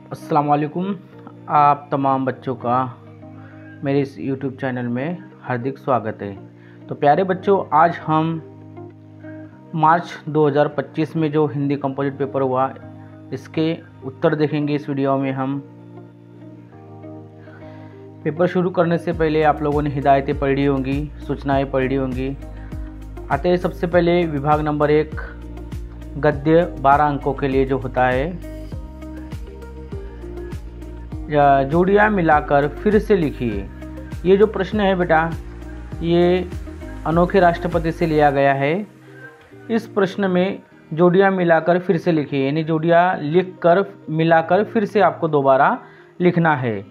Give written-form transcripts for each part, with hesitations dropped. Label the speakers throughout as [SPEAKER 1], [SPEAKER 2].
[SPEAKER 1] अस्सलाम वालेकुम। आप तमाम बच्चों का मेरे इस YouTube चैनल में हार्दिक स्वागत है। तो प्यारे बच्चों, आज हम मार्च 2025 में जो हिंदी कंपोजिट पेपर हुआ इसके उत्तर देखेंगे। इस वीडियो में हम पेपर शुरू करने से पहले आप लोगों ने हिदायतें पढ़ी होंगी, सूचनाएं पढ़ी होंगी। आते हैं सबसे पहले विभाग नंबर 1 गद्य 12 अंकों के लिए जो होता है, जोड़ियाँ मिलाकर फिर से लिखिए। ये जो प्रश्न है बेटा, ये अनोखे राष्ट्रपति से लिया गया है। इस प्रश्न में जोड़ियाँ मिलाकर फिर से लिखिए, यानी जोड़ियाँ लिखकर मिलाकर फिर से आपको दोबारा लिखना है।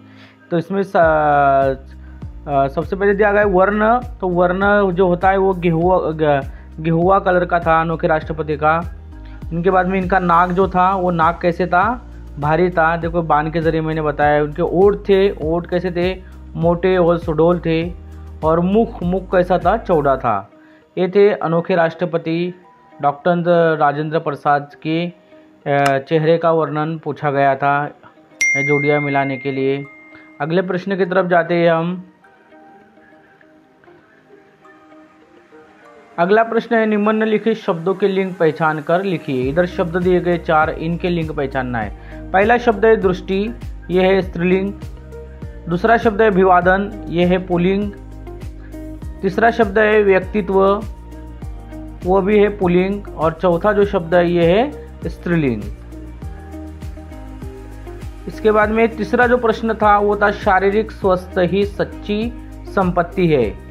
[SPEAKER 1] तो इसमें सबसे पहले दिया गया है वर्ण। तो वर्ण जो होता है वो गेहुआ कलर का था अनोखे राष्ट्रपति का। इनके बाद में इनका नाक जो था वो नाक कैसे था, भारी था। देखो बाण के जरिए मैंने बताया। उनके ओठ थे, ओठ कैसे थे, मोटे और सुडौल थे। और मुख कैसा था, चौड़ा था। ये थे अनोखे राष्ट्रपति डॉक्टर राजेंद्र प्रसाद के चेहरे का वर्णन पूछा गया था जोड़ियाँ मिलाने के लिए। अगले प्रश्न की तरफ जाते हैं हम। अगला प्रश्न है निम्नलिखित शब्दों के लिंग पहचान कर लिखिए। इधर शब्द दिए गए 4, इनके लिंग पहचानना है। पहला शब्द है दृष्टि, यह है स्त्रीलिंग। दूसरा शब्द है अभिवादन, यह है पुल्लिंग। तीसरा शब्द है व्यक्तित्व, वो भी है पुल्लिंग। और चौथा जो शब्द है यह है स्त्रीलिंग। इसके बाद में तीसरा जो प्रश्न था वो था शारीरिक स्वस्थ ही सच्ची संपत्ति है।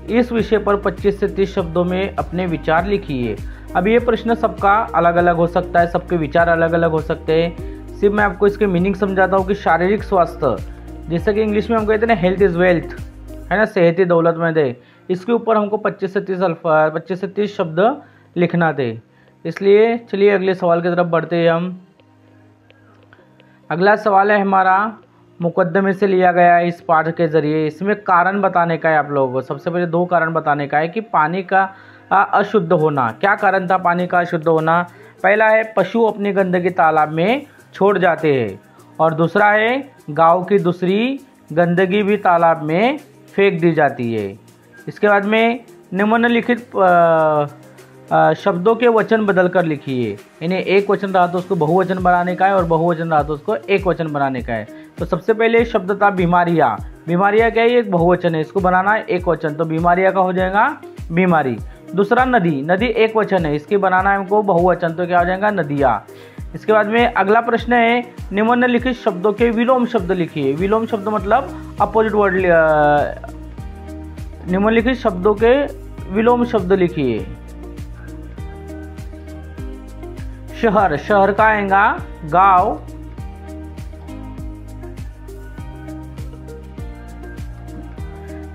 [SPEAKER 1] इस विषय पर 25 से 30 शब्दों में अपने विचार लिखिए। अब ये प्रश्न सबका अलग अलग हो सकता है, सबके विचार अलग अलग हो सकते हैं। सिर्फ मैं आपको इसके मीनिंग समझाता हूँ कि शारीरिक स्वास्थ्य, जैसे कि इंग्लिश में हम कहते हैं ना हेल्थ इज़ वेल्थ, है ना, सेहत ही दौलतमंद है। इसके ऊपर हमको 25 से 30 शब्द लिखना थे। इसलिए चलिए अगले सवाल की तरफ बढ़ते हैं हम। अगला सवाल है हमारा मुकदमे से लिया गया है इस पाठ के जरिए। इसमें कारण बताने का है आप लोगों को। सबसे पहले 2 कारण बताने का है कि पानी का अशुद्ध होना। क्या कारण था पानी का अशुद्ध होना? पहला है पशु अपनी गंदगी तालाब में छोड़ जाते हैं। और दूसरा है गांव की दूसरी गंदगी भी तालाब में फेंक दी जाती है। इसके बाद में निम्नलिखित शब्दों के वचन बदल कर लिखिए। यानी एक वचन रहा तो उसको बहुवचन बनाने का है और बहुवचन रहा तो उसको एक वचन बनाने का है। तो सबसे पहले शब्द था बीमारियाँ। बीमारियाँ क्या है? एक बहुवचन है, इसको बनाना है एक वचन। तो बीमारियाँ का हो जाएगा बीमारी। दूसरा नदी, नदी एक वचन है, इसकी बनाना है हमको बहुवचन, तो क्या हो जाएगा नदियाँ। इसके बाद में अगला प्रश्न है निम्नलिखित शब्दों के विलोम शब्द लिखिए। विलोम शब्द मतलब अपोजिट वर्ड। निम्नलिखित शब्दों के विलोम शब्द लिखिए। शहर, शहर का आएगा गांव।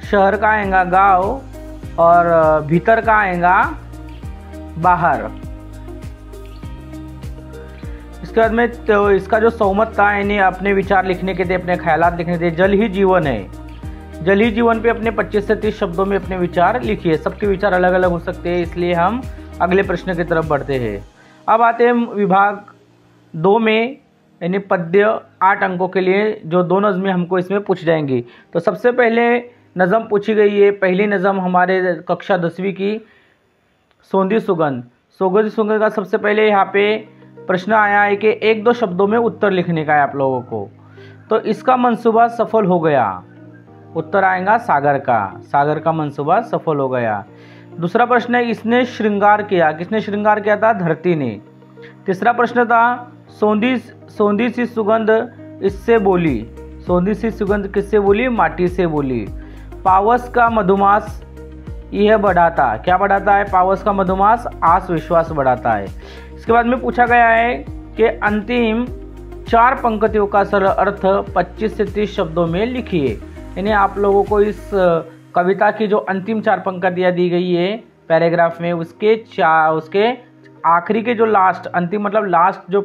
[SPEAKER 1] शहर का आएगा गांव और भीतर का आएगा बाहर। इसके बाद में तो इसका जो सहमत था, यानी अपने विचार लिखने के थे, अपने ख्यालात लिखने थे। जल ही जीवन है। जल ही जीवन पे अपने 25 से 30 शब्दों में अपने विचार लिखिए। सबके विचार अलग अलग हो सकते हैं, इसलिए हम अगले प्रश्न की तरफ बढ़ते हैं। अब आते हैं विभाग 2 में, यानी पद्य 8 अंकों के लिए जो 2 नज़में हमको इसमें पूछ जाएंगी। तो सबसे पहले नज़म पूछी गई है। पहली नज़म हमारे कक्षा 10वीं की सौंधी सुगंध। सौंधी सुगंध का सबसे पहले यहाँ पे प्रश्न आया है कि 1-2 शब्दों में उत्तर लिखने का है आप लोगों को। तो इसका मंसूबा सफल हो गया। उत्तर आएगा सागर का। सागर का मंसूबा सफल हो गया। दूसरा प्रश्न है इसने श्रृंगार किया। किसने श्रृंगार किया था? धरती ने। तीसरा प्रश्न था सौंधी सी सुगंध इससे बोली। सौंधी सी सुगंध किससे बोली? माटी से बोली। पावस का मधुमास यह बढ़ाता। क्या बढ़ाता है? पावस का मधुमास आस विश्वास बढ़ाता है। इसके बाद में पूछा गया है कि अंतिम 4 पंक्तियों का सरल अर्थ 25 से 30 शब्दों में लिखिए। यानी आप लोगों को इस कविता की जो अंतिम 4 पंक्तियाँ दी गई है पैराग्राफ में, उसके आखिरी के जो लास्ट, अंतिम मतलब लास्ट जो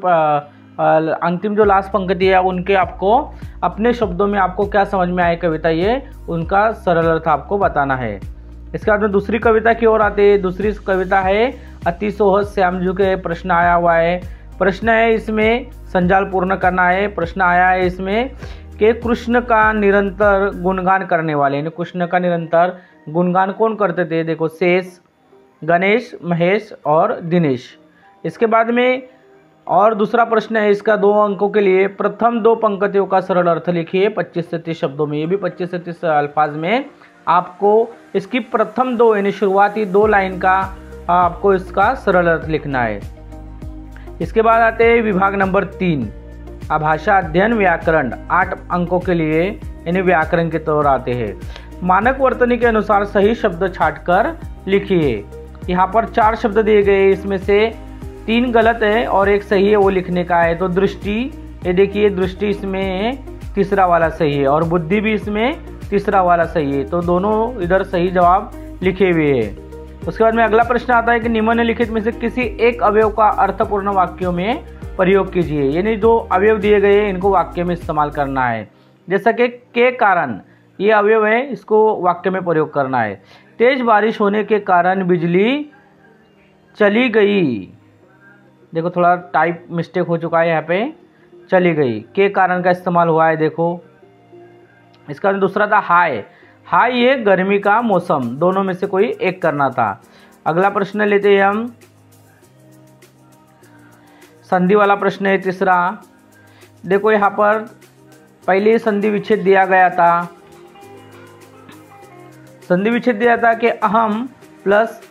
[SPEAKER 1] अंतिम जो लास्ट पंक्ति है, उनके आपको अपने शब्दों में आपको क्या समझ में आए कविता, ये उनका सरल अर्थ आपको बताना है। इसके बाद में दूसरी कविता की ओर आते हैं। दूसरी कविता है अति सोहज श्याम जी के प्रश्न आया हुआ है। प्रश्न है इसमें संजाल पूर्ण करना है। प्रश्न आया है इसमें कि कृष्ण का निरंतर गुणगान करने वाले, यानी कृष्ण का निरंतर गुणगान कौन करते थे? देखो, शेष, गणेश, महेश और दिनेश। इसके बाद में और दूसरा प्रश्न है इसका 2 अंकों के लिए, प्रथम 2 पंक्तियों का सरल अर्थ लिखिए 25 से 30 शब्दों में। ये भी 25 से 30 अल्फाज में आपको इसकी प्रथम 2 यानी शुरुआती 2 लाइन का आपको इसका सरल अर्थ लिखना है। इसके बाद आते हैं विभाग नंबर 3, भाषा अध्ययन व्याकरण, 8 अंकों के लिए यानी व्याकरण के तौर आते हैं। मानक वर्तनी के अनुसार सही शब्द छांटकर लिखिए। यहाँ पर 4 शब्द दिए गए, इसमें से 3 गलत है और 1 सही है, वो लिखने का है। तो दृष्टि, ये देखिए दृष्टि इसमें तीसरा वाला सही है और बुद्धि भी इसमें तीसरा वाला सही है, तो दोनों इधर सही जवाब लिखे हुए हैं। उसके बाद में अगला प्रश्न आता है कि निम्नलिखित में से किसी एक अवयव का अर्थपूर्ण वाक्यों में प्रयोग कीजिए, यानी जो अवयव दिए गए हैं इनको वाक्य में इस्तेमाल करना है। जैसा कि के कारण, ये अवयव है, इसको वाक्य में प्रयोग करना है। तेज बारिश होने के कारण बिजली चली गई, देखो थोड़ा टाइप मिस्टेक हो चुका है यहाँ पे, चली गई, के कारण का इस्तेमाल हुआ है। देखो इसका दूसरा था हाय, हाय ये गर्मी का मौसम, दोनों में से कोई एक करना था। अगला प्रश्न लेते हैं हम, संधि वाला प्रश्न है तीसरा। देखो यहाँ पर पहले संधि विच्छेद दिया गया था, संधि विच्छेद दिया था कि अहम प्लस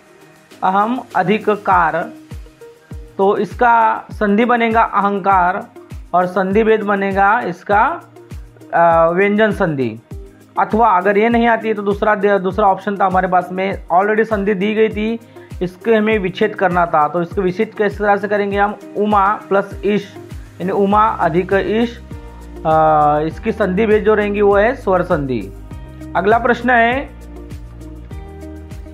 [SPEAKER 1] अहम अधिक कार, तो इसका संधि बनेगा अहंकार और संधि भेद बनेगा इसका व्यंजन संधि। अथवा अगर ये नहीं आती है तो दूसरा ऑप्शन था हमारे पास में, ऑलरेडी संधि दी गई थी, इसके हमें विच्छेद करना था। तो इसको विच्छेद किस तरह से करेंगे हम, उमा प्लस ईश, यानी उमा अधिक ईश, इसकी संधि भेद जो रहेंगी वो है स्वर संधि। अगला प्रश्न है,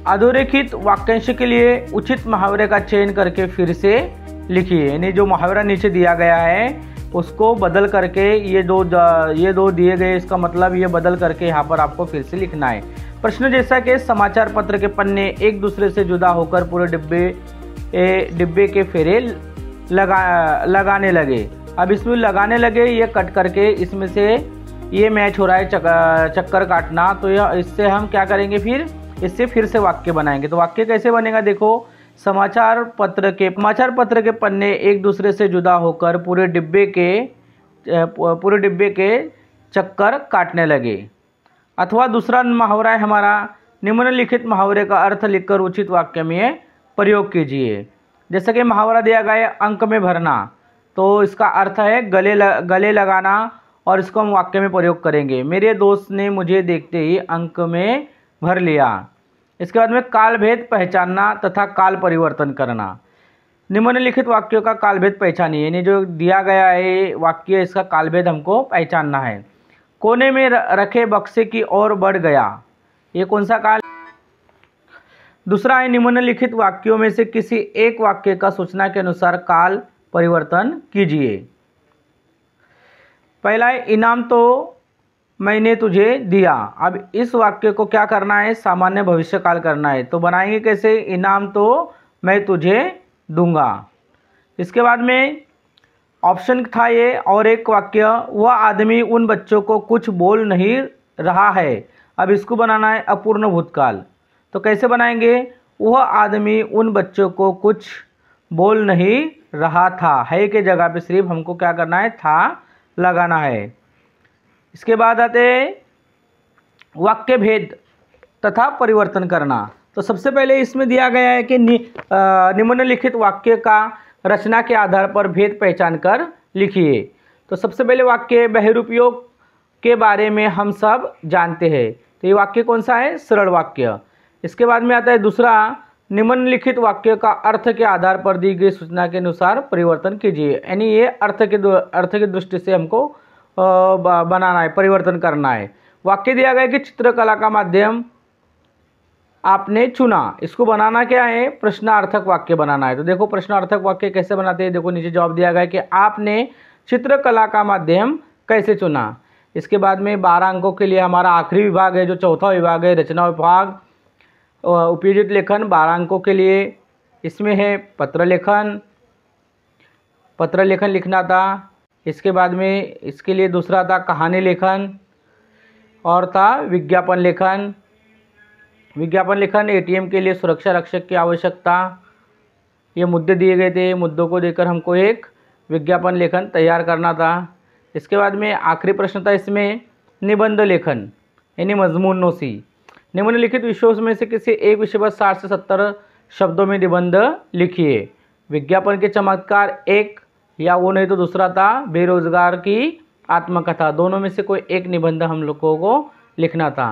[SPEAKER 1] अधोरेखित वाक्यांश के लिए उचित मुहावरे का चयन करके फिर से लिखिए, यानी जो मुहावरा नीचे दिया गया है उसको बदल करके ये दो दिए गए, इसका मतलब ये बदल करके यहाँ पर आपको फिर से लिखना है। प्रश्न जैसा कि समाचार पत्र के पन्ने एक दूसरे से जुदा होकर पूरे डिब्बे के फेरे लगाने लगे। अब इसमें लगाने लगे, ये कट करके इसमें से ये मैच हो रहा है चक्कर काटना, तो यह इससे हम क्या करेंगे, इससे फिर से वाक्य बनाएंगे। तो वाक्य कैसे बनेगा, देखो, समाचार पत्र के पन्ने एक दूसरे से जुदा होकर पूरे डिब्बे के चक्कर काटने लगे। अथवा दूसरा मुहावरा है हमारा, निम्नलिखित मुहावरे का अर्थ लिखकर उचित वाक्य में प्रयोग कीजिए। जैसे कि मुहावरा दिया गया है अंक में भरना, तो इसका अर्थ है गले लगाना और इसको हम वाक्य में प्रयोग करेंगे। मेरे दोस्त ने मुझे देखते ही अंक में भर लिया। इसके बाद में काल भेद पहचानना तथा काल परिवर्तन करना। निम्नलिखित वाक्यों का काल भेद पहचानिए, यानी जो दिया गया है वाक्य, इसका काल भेद हमको पहचानना है। कोने में रखे बक्से की ओर बढ़ गया, ये कौन सा काल। दूसरा है, निम्नलिखित वाक्यों में से किसी एक वाक्य का सूचना के अनुसार काल परिवर्तन कीजिए। पहला है, इनाम तो मैंने तुझे दिया। अब इस वाक्य को क्या करना है, सामान्य भविष्यकाल करना है। तो बनाएंगे कैसे, इनाम तो मैं तुझे दूंगा। इसके बाद में ऑप्शन था ये, और एक वाक्य, वह आदमी उन बच्चों को कुछ बोल नहीं रहा है। अब इसको बनाना है अपूर्ण भूतकाल। तो कैसे बनाएंगे, वह आदमी उन बच्चों को कुछ बोल नहीं रहा था, है के जगह पे सिर्फ हमको क्या करना है, था लगाना है। इसके बाद आते वाक्य भेद तथा परिवर्तन करना। तो सबसे पहले इसमें दिया गया है कि निम्नलिखित वाक्य का रचना के आधार पर भेद पहचान कर लिखिए। तो सबसे पहले वाक्य, बहुरूपयोग के बारे में हम सब जानते हैं। तो ये वाक्य कौन सा है, सरल वाक्य। इसके बाद में आता है दूसरा, निम्नलिखित वाक्य का अर्थ के आधार पर दी गई सूचना के अनुसार परिवर्तन कीजिए, यानी ये अर्थ की दृष्टि से हमको बनाना है, परिवर्तन करना है। वाक्य दिया गया कि चित्रकला का माध्यम आपने चुना, इसको बनाना क्या है, प्रश्नार्थक वाक्य बनाना है। तो देखो प्रश्नार्थक वाक्य कैसे बनाते हैं, देखो नीचे जवाब दिया गया है कि आपने चित्रकला का माध्यम कैसे चुना। इसके बाद में 12 अंकों के लिए हमारा आखिरी विभाग है, जो चौथा विभाग है, रचना विभाग। उपयोजित लेखन 12 अंकों के लिए इसमें है पत्र लेखन लिखना था। इसके बाद में इसके लिए दूसरा था कहानी लेखन और था विज्ञापन लेखन। विज्ञापन लेखन एटीएम के लिए सुरक्षा रक्षक की आवश्यकता, ये मुद्दे दिए गए थे, मुद्दों को देकर हमको एक विज्ञापन लेखन तैयार करना था। इसके बाद में आखिरी प्रश्न था इसमें निबंध लेखन यानी मजमूनोसी। निम्नलिखित विषयों में से किसी एक विषय पर 60 से 70 शब्दों में निबंध लिखिए। विज्ञापन के चमत्कार एक, या वो नहीं तो दूसरा था बेरोजगार की आत्मकथा। दोनों में से कोई एक निबंध हम लोगों को लिखना था।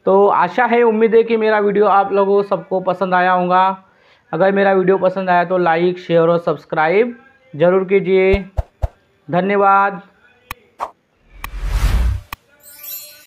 [SPEAKER 1] तो आशा है, उम्मीद है कि मेरा वीडियो आप लोगों सबको पसंद आया होगा। अगर मेरा वीडियो पसंद आया तो लाइक, शेयर और सब्सक्राइब ज़रूर कीजिए। धन्यवाद।